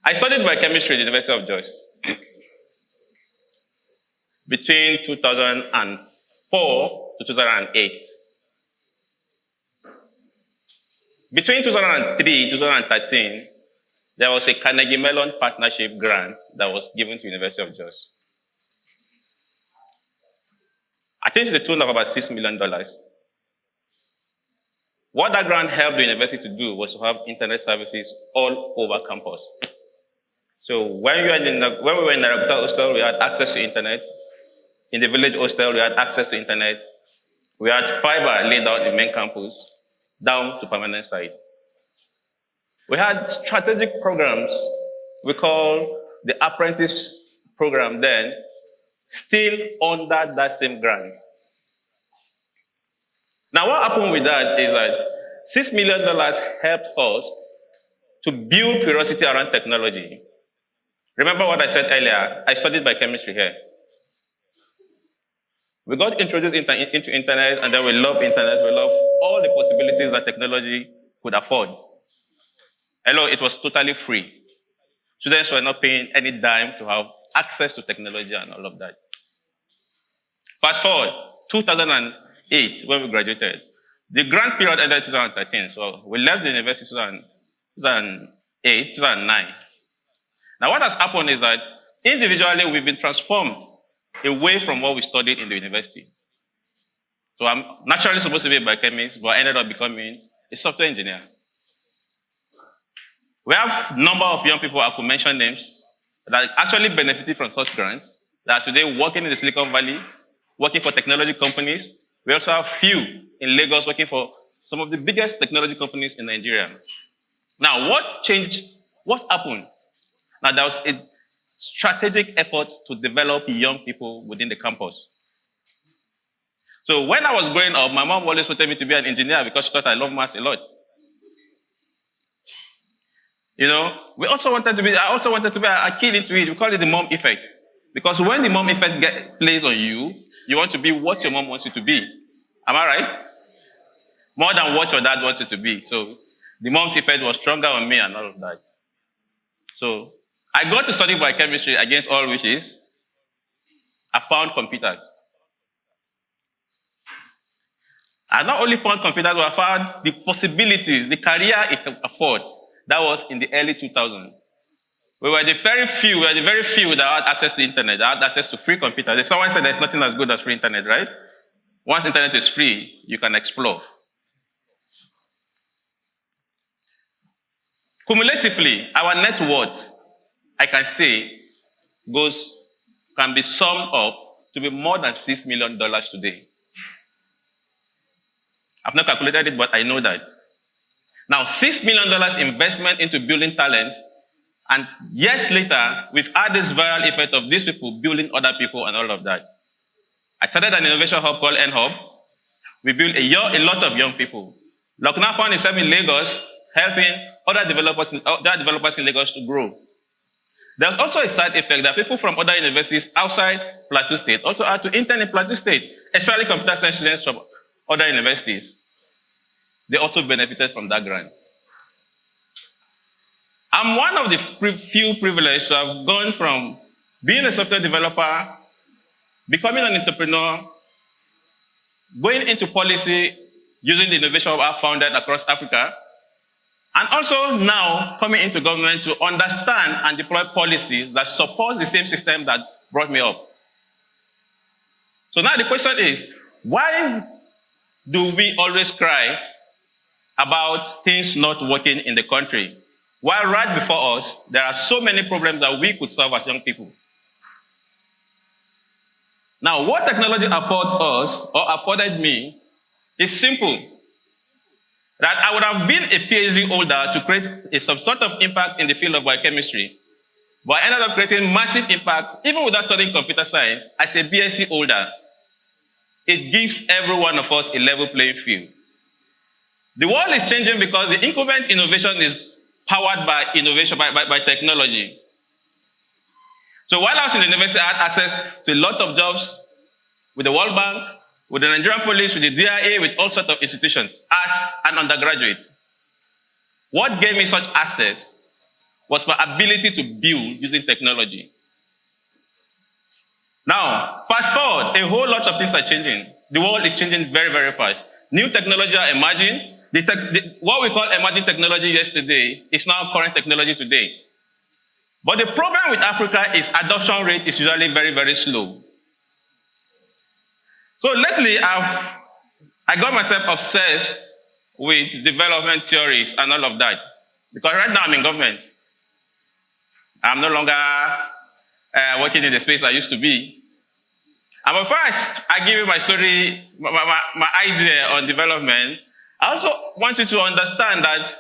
I studied biochemistry at the University of Jos between 2004 to 2008. Between 2003 and 2013, there was a Carnegie Mellon Partnership grant that was given to the University of Jos. I think to the tune of about $6 million. What that grant helped the university to do was to have internet services all over campus. So when we were in the Recruiter hostel, we had access to internet. In the village hostel, we had access to internet. We had fiber laid out in the main campus, down to permanent site. We had strategic programs we call the apprentice program then, still under that same grant. Now what happened with that is that $6 million helped us to build curiosity around technology. Remember what I said earlier, I studied biochemistry here. We got introduced into internet, and then we love internet. We love all the possibilities that technology could afford. Hello, it was totally free. Students were not paying any dime to have access to technology and all of that. Fast forward, 2008, when we graduated. The grant period ended in 2013, so we left the university in 2008, 2009. Now what has happened is that individually we've been transformed away from what we studied in the university. So I'm naturally supposed to be a biochemist, but I ended up becoming a software engineer. We have a number of young people, I could mention names, that actually benefited from such grants, that are today working in the Silicon Valley, working for technology companies. We also have few in Lagos working for some of the biggest technology companies in Nigeria. Now, what changed? What happened? Now, there was a strategic effort to develop young people within the campus. So when I was growing up, my mom always wanted me to be an engineer because she thought I love maths a lot. You know, I also wanted to be a kid into it. We call it the mom effect. Because when the mom effect plays on you, you want to be what your mom wants you to be. Am I right? More than what your dad wants you to be. So the mom's effect was stronger on me and all of that. So I got to study biochemistry against all wishes. I found computers. I not only found computers, but I found the possibilities, the career it can afford. That was in the early 2000s. We were the very few that had access to internet, that had access to free computers. Someone said there's nothing as good as free internet, right? Once internet is free, you can explore. Cumulatively, our net worth, I can say, can be summed up to be more than $6 million today. I've not calculated it, but I know that. Now, $6 million investment into building talent, and years later, we've had this viral effect of these people building other people and all of that. I started an innovation hub called N-Hub. We built a lot of young people. Lokna found itself in Lagos, helping other developers in Lagos to grow. There's also a side effect that people from other universities outside Plateau State also had to intern in Plateau State, especially computer science students from other universities. They also benefited from that grant. I'm one of the few privileged to have gone from being a software developer, becoming an entrepreneur, going into policy using the innovation I've founded across Africa, and also now coming into government to understand and deploy policies that support the same system that brought me up. So now the question is, why do we always cry about things not working in the country, while right before us, there are so many problems that we could solve as young people? Now, what technology affords us, or afforded me, is simple. That I would have been a PhD holder to create some sort of impact in the field of biochemistry, but I ended up creating massive impact, even without studying computer science, as a BSc holder. It gives every one of us a level playing field. The world is changing because the incumbent innovation is powered by innovation, by technology. So while I was in the university, I had access to a lot of jobs with the World Bank, with the Nigerian police, with the DIA, with all sorts of institutions as an undergraduate. What gave me such access was my ability to build using technology. Now, fast forward, a whole lot of things are changing. The world is changing very, very fast. New technology are emerging. What we call emerging technology yesterday is now current technology today. But the problem with Africa is adoption rate is usually very, very slow. So lately, I got myself obsessed with development theories and all of that. Because right now I'm in government. I'm no longer working in the space I used to be. And before I give you my story, my idea on development, I also want you to understand that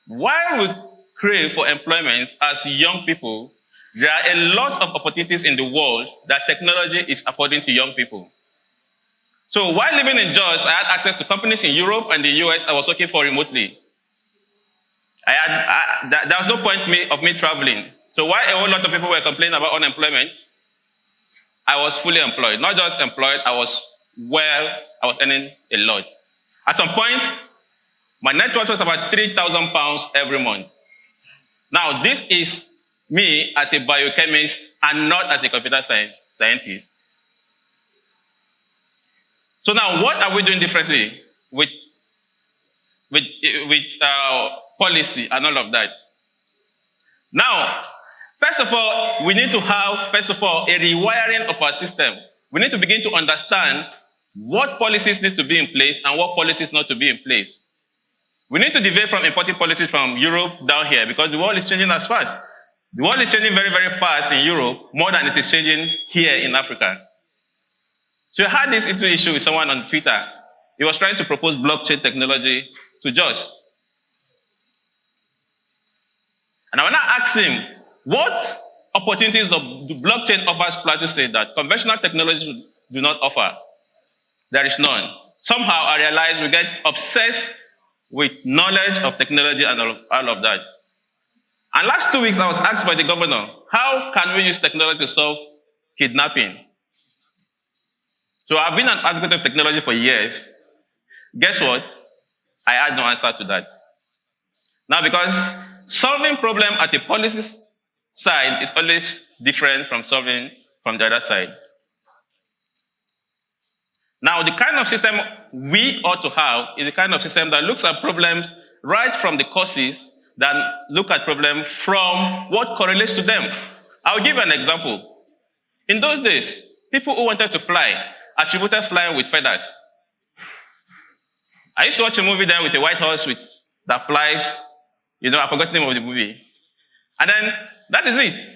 while we crave for employment as young people, there are a lot of opportunities in the world that technology is affording to young people. So while living in Jos, I had access to companies in Europe and the US I was working for remotely. There was no point of me traveling. So while a whole lot of people were complaining about unemployment, I was fully employed. Not just employed, I was earning a lot. At some point, my net worth was about £3,000 every month. Now, this is me as a biochemist and not as a computer scientist. So now, what are we doing differently with policy and all of that? Now, first of all, we need to have, a rewiring of our system. We need to begin to understand what policies need to be in place and what policies not to be in place. We need to deviate from importing policies from Europe down here because the world is changing as fast. The world is changing very, very fast in Europe, more than it is changing here in Africa. So I had this issue with someone on Twitter. He was trying to propose blockchain technology to Josh. And when I asked him, what opportunities do blockchain offers Plateau State that conventional technologies do not offer? There is none. Somehow I realized we get obsessed with knowledge of technology and all of that. And last 2 weeks I was asked by the governor, how can we use technology to solve kidnapping? So I've been an advocate of technology for years. Guess what? I had no answer to that. Now, because solving problem at the policy side is always different from solving from the other side. Now, the kind of system we ought to have is the kind of system that looks at problems right from the causes, that look at problems from what correlates to them. I'll give an example. In those days, people who wanted to fly attributed flying with feathers. I used to watch a movie then with a white horse that flies. I forgot the name of the movie. And then, that is it.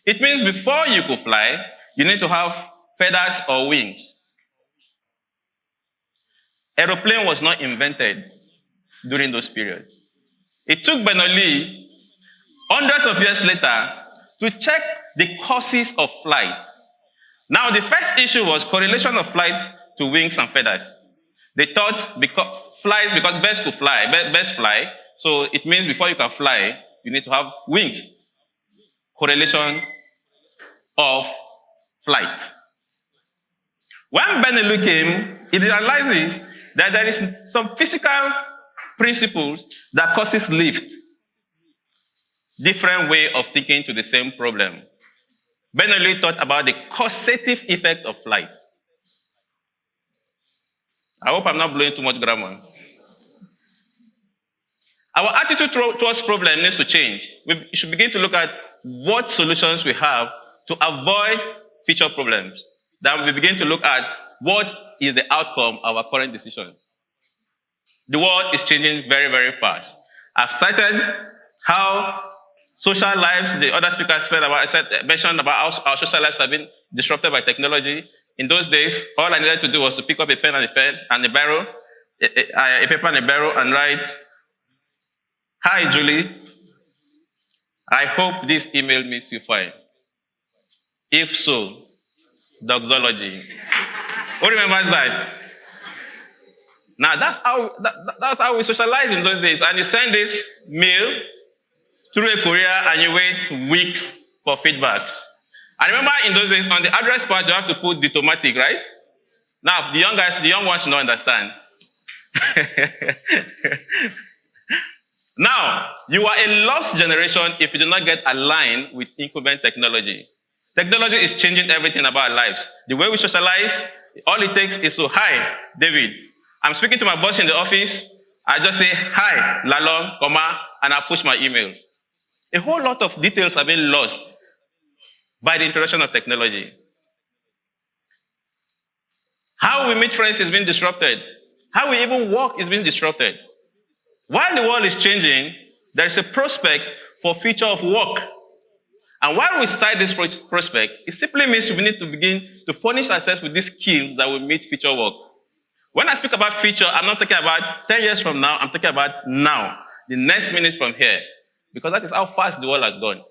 It means before you could fly, you need to have feathers or wings. Aeroplane was not invented during those periods. It took Bernoulli hundreds of years later to check the causes of flight. Now, the first issue was correlation of flight to wings and feathers. They thought because birds could fly, birds fly, so it means before you can fly, you need to have wings. Correlation of flight. When Bernoulli came, he realizes that there is some physical principles that causes lift. Different way of thinking to the same problem. Bernoulli thought about the causative effect of flight. I hope I'm not blowing too much grammar. Our attitude towards problem needs to change. We should begin to look at what solutions we have to avoid future problems. Then we begin to look at what is the outcome of our current decisions. The world is changing very, very fast. I've cited how social lives, the other speakers mentioned about how our social lives have been disrupted by technology. In those days, all I needed to do was to pick up a pen and a paper and a barrel and write, "Hi, Julie. I hope this email makes you fine. If so, doxology." Who remembers that? Now, that's how we socialize in those days. And you send this mail through a courier and you wait weeks for feedbacks. I remember in those days, on the address part, you have to put diplomatic, right? Now, the young ones should not understand. Now, you are a lost generation if you do not get aligned with incumbent technology. Technology is changing everything about our lives. The way we socialize, all it takes is to, hi, David. I'm speaking to my boss in the office. I just say, hi, Lalong, comma, and I push my email. A whole lot of details have been lost by the introduction of technology. How we meet friends is being disrupted. How we even work is being disrupted. While the world is changing, there is a prospect for future of work. And while we cite this prospect, it simply means we need to begin to furnish ourselves with these skills that will meet future work. When I speak about future, I'm not talking about 10 years from now, I'm talking about now, the next minute from here, because that is how fast the world has gone.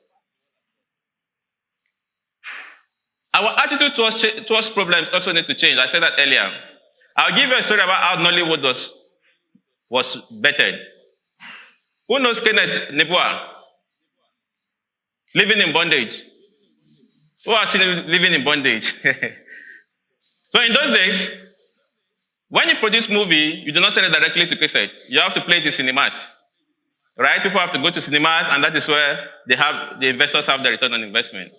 Our attitude towards problems also need to change. I said that earlier. I'll give you a story about how Nollywood was bettered. Who knows Kenneth Nebua? Living in bondage. Who has seen him living in bondage? So in those days, when you produce movie, you do not send it directly to cassette. You have to play it in cinemas. Right? People have to go to cinemas, and that is where the investors have the return on investment.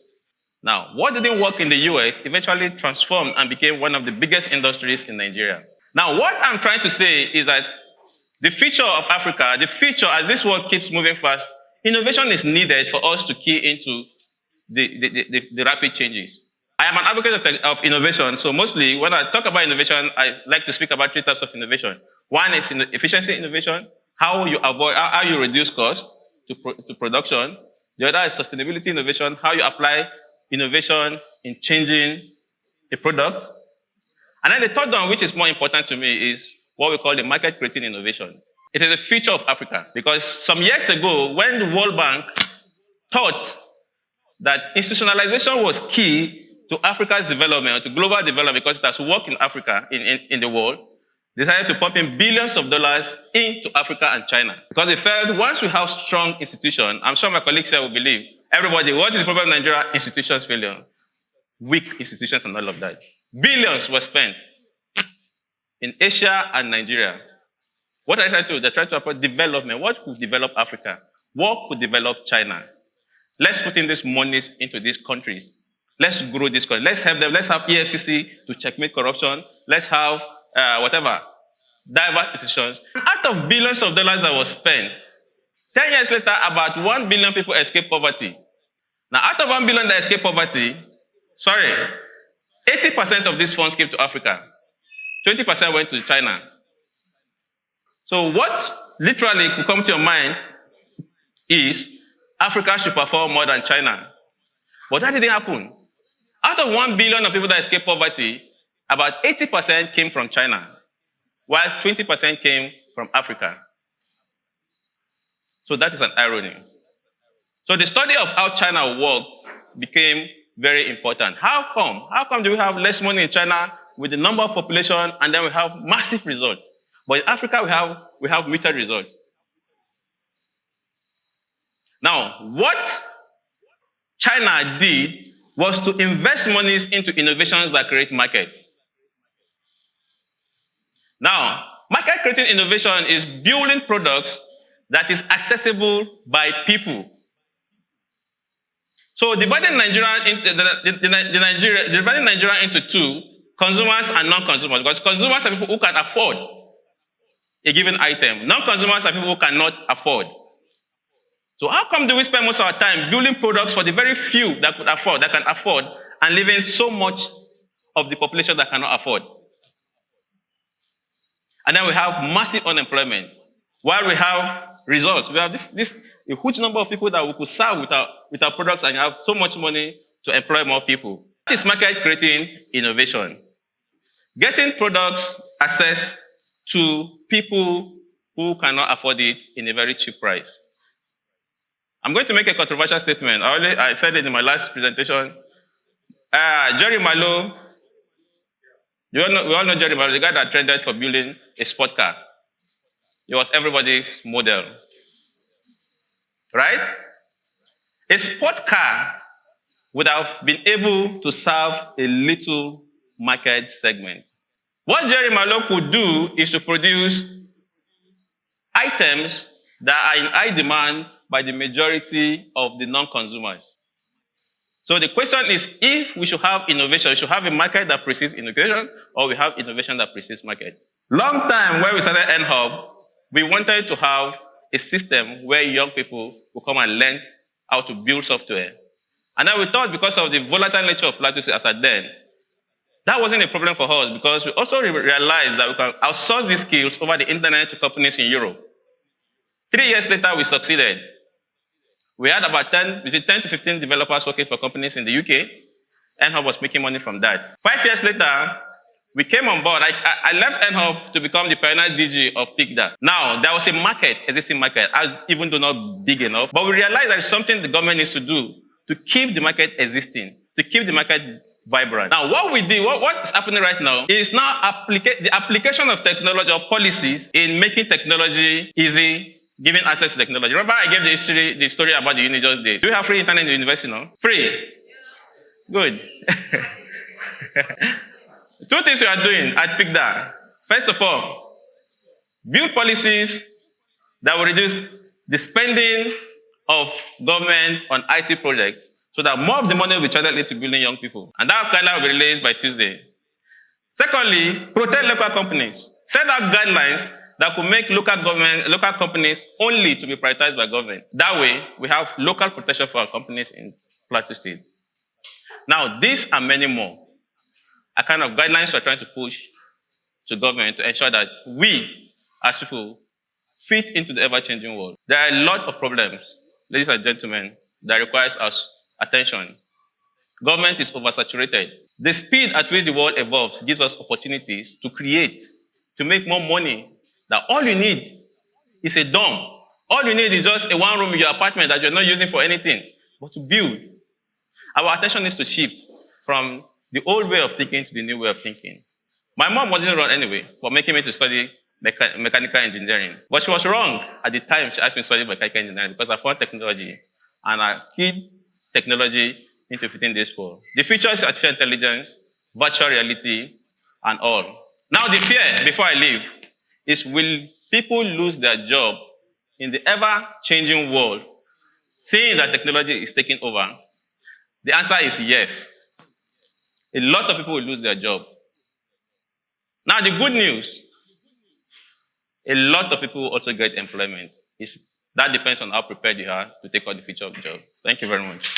Now, what didn't work in the US eventually transformed and became one of the biggest industries in Nigeria. Now, what I'm trying to say is that the future of Africa, the future as this world keeps moving fast, innovation is needed for us to key into the rapid changes. I am an advocate of innovation, so mostly when I talk about innovation, I like to speak about three types of innovation. One is efficiency innovation, how you reduce cost to production. The other is sustainability innovation, how you apply innovation in changing a product. And then the third one, which is more important to me, is what we call the market creating innovation. It is the future of Africa, because some years ago, when the World Bank thought that institutionalization was key to Africa's development, or to global development, because it has worked in Africa, in the world, they decided to pump in billions of dollars into Africa and China. Because they felt once we have strong institutions, I'm sure my colleagues here will believe, everybody, what is the problem in Nigeria? Institutions failure. Weak institutions and all of that. Billions were spent in Asia and Nigeria. What are they trying to do? They're trying to approach development. What could develop Africa? What could develop China? Let's put in these monies into these countries. Let's grow this country. Let's help them. Let's have EFCC to checkmate corruption. Let's have diverse institutions. Out of billions of dollars that was spent, 10 years later, about 1 billion people escaped poverty. Now, out of 1 billion that escaped poverty, 80% of these funds came to Africa. 20% went to China. So what literally could come to your mind is Africa should perform more than China. But that didn't happen. Out of 1 billion of people that escaped poverty, about 80% came from China, while 20% came from Africa. So that is an irony. So the study of how China worked became very important. How come? How come do we have less money in China with the number of population, and then we have massive results? But in Africa, we have muted results. Now, what China did was to invest monies into innovations that create markets. Now, market creating innovation is building products that is accessible by people. So dividing Nigeria into two, consumers and non-consumers, because consumers are people who can afford a given item. Non-consumers are people who cannot afford. So how come do we spend most of our time building products for the very few that can afford, and leaving so much of the population that cannot afford? And then we have massive unemployment. While we have results, we have this a huge number of people that we could serve with our products, and have so much money to employ more people. That is market creating innovation. Getting products access to people who cannot afford it in a very cheap price. I'm going to make a controversial statement. I said it in my last presentation. Jerry Malo, we all know Jerry Malo, the guy that trended for building a sport car. He was everybody's model. Right? A sport car would have been able to serve a little market segment. What Jerry Malo could do is to produce items that are in high demand by the majority of the non-consumers. So the question is, if we should have innovation, we should have a market that precedes innovation, or we have innovation that precedes market. Long time when we started NHub, we wanted to have a system where young people will come and learn how to build software. And then we thought, because of the volatile nature of Plateau as at then, that wasn't a problem for us, because we also realized that we can outsource these skills over the internet to companies in Europe. 3 years later, we succeeded. We had about between 10 to 15 developers working for companies in the UK. NHub was making money from that. 5 years later, we came on board. I left NHub to become the pioneer DG of PICDA. Now, there was a market, existing market, even though not big enough, but we realized there is something the government needs to do to keep the market existing, to keep the market vibrant. Now, what we did, what is happening right now is now the application of technology, of policies in making technology easy, giving access to technology. Remember, I gave the story about the Unijos days. Do you have free internet in the university now? Free. Good. 2 things we are doing at PICDA. First of all, build policies that will reduce the spending of government on IT projects so that more of the money will be channeled into building young people. And that guideline will be released by Tuesday. Secondly, protect local companies. Set up guidelines that could make local companies only to be prioritized by government. That way, we have local protection for our companies in Plateau State. Now, these and many more are kind of guidelines we're trying to push to government to ensure that we, as people, fit into the ever-changing world. There are a lot of problems, ladies and gentlemen, that requires our attention. Government is oversaturated. The speed at which the world evolves gives us opportunities to create, to make more money. That all you need is a dorm. All you need is just a one room in your apartment that you're not using for anything, but to build. Our attention needs to shift from the old way of thinking to the new way of thinking. My mom wasn't wrong anyway for making me to study mechanical engineering. But she was wrong at the time she asked me to study mechanical engineering, because I found technology and I keyed technology into fitting this world. The future is artificial intelligence, virtual reality, and all. Now the fear, before I leave, is, will people lose their job in the ever-changing world, seeing that technology is taking over? The answer is yes. A lot of people will lose their job. Now, the good news, a lot of people will also get employment. That depends on how prepared you are to take on the future of the job. Thank you very much.